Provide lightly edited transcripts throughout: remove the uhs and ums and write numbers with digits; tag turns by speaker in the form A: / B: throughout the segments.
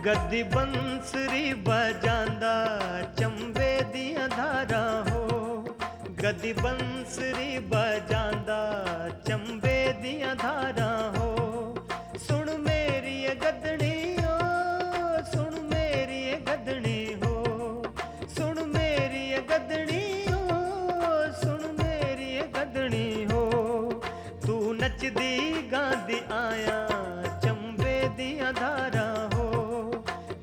A: गद्दी बंसरी बजांदा चंबे दियां धारां हो। गद्दी बंसरी बजांदा चंबे दियां धारां हो। सुन मेरी ये गद्दनी हो, सुन मेरी ये गद्दनी हो, सुन मेरी ये गद्दनी हो, सुन मेरी ये गद्दनी हो। तू नचदी गांदी आया चंबे दियां धारां हो।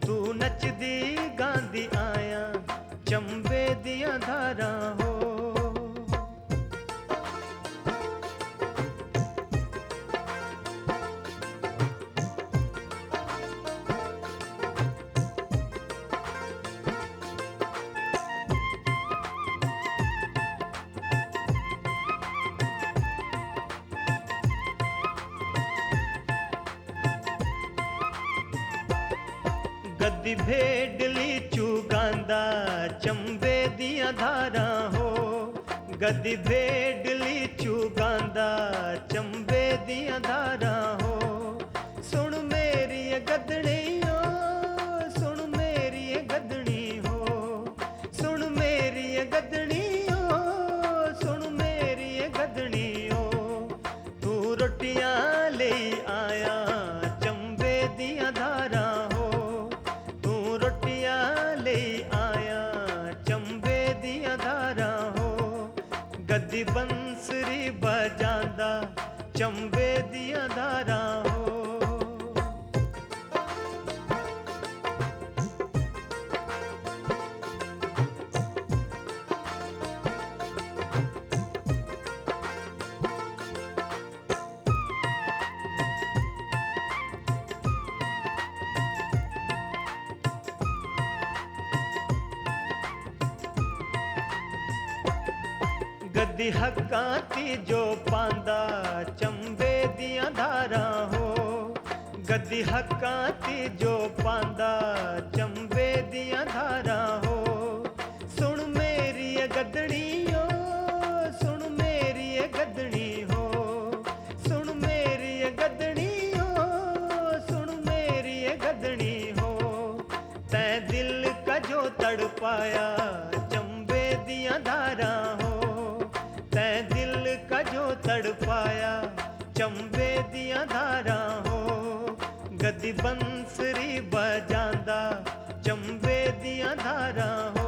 A: तू नचदी गांदी आया चंबे दियां धारां हो। गद्दी भेडली चुगांदा चंबे दियां धारां हो। गद्दी भेडली चुगांदा चंबे दियां धारां हो। सुन मेरी ये गद्दनी हो, सुन मेरी ये गद्दनी हो, सुन मेरी ये गद्दनी हो, सुन मेरी ये गद्दनी हो। तू रोटियां ले आया चंबे दियां धारां हो। ले आया चंबे दियां धारां हो। गद्दी बंसरी बजांदा चंबे दियां धारां हो। गद्दी हक्कां ती जो पांदा चंबे दियां धारां हो। गद्दी हक्कां ती जो पांदा चंबे दियां धारां हो। सुन मेरी ये गद्दनी हो, सुन मेरी ये गद्दनी हो, सुन मेरी ये गद्दनी हो, सुन मेरी ये गद्दनी हो। तैं दिल का जो तड़पाया चंबे दियां धारां हो। तैं दिल का जो तड़पाया चंबे दियां धारां हो। गद्दी बंसरी बजांदा चंबे दियां धारां हो।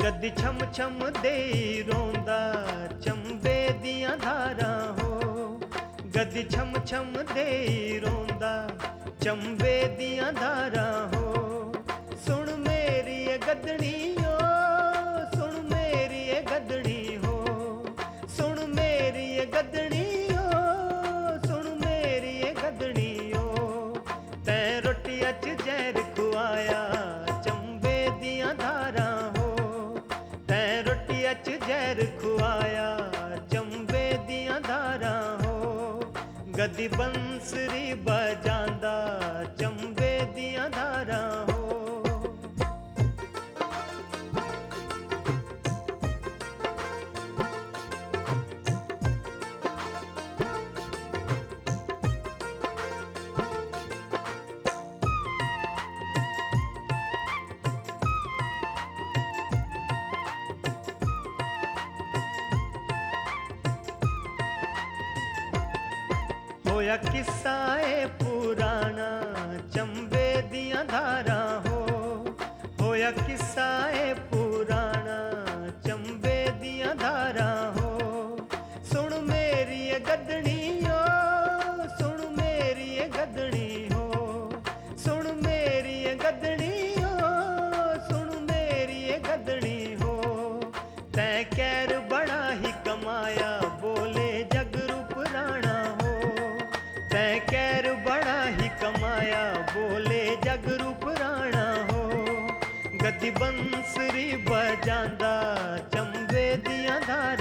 A: गद्दी छम छम दे रोंदा चंबे दियां धारां हो। गद्दी छम छम दे रोंदा चंबे दियां धारां हो। सुन मेरी ये गद्दनी हो, सुन मेरी ये गद्दनी हो, सुन मेरी ये गद्दनी हो, सुन मेरी ये गद्दनी हो। तैं रोटिया च जहर खुआया चंबे दियां धारां हो। तैं रोटिया च जहर खुआया चंबे दियां धारां हो। गद्दी बंसरी बजांदा चंबे दियां धारां हो। होया किस्सा ए पुराना चंबे दियां धारां हो। होया किस्सा ए पुराना चंबे दियां धारां हो। सुन मेरी ये गद्दनी हो, सुन मेरी ये गद्दनी हो, सुन मेरी ये गद्दनी हो, सुन मेरी ये गद्दनी हो। तैं कैर बड़ा ही कमाया बोले जगरूप राणा हो। तैं कैर बड़ा ही कमाया बोले जगरूप राणा हो। गद्दी बंसरी बजांदा चंबे दियां धारा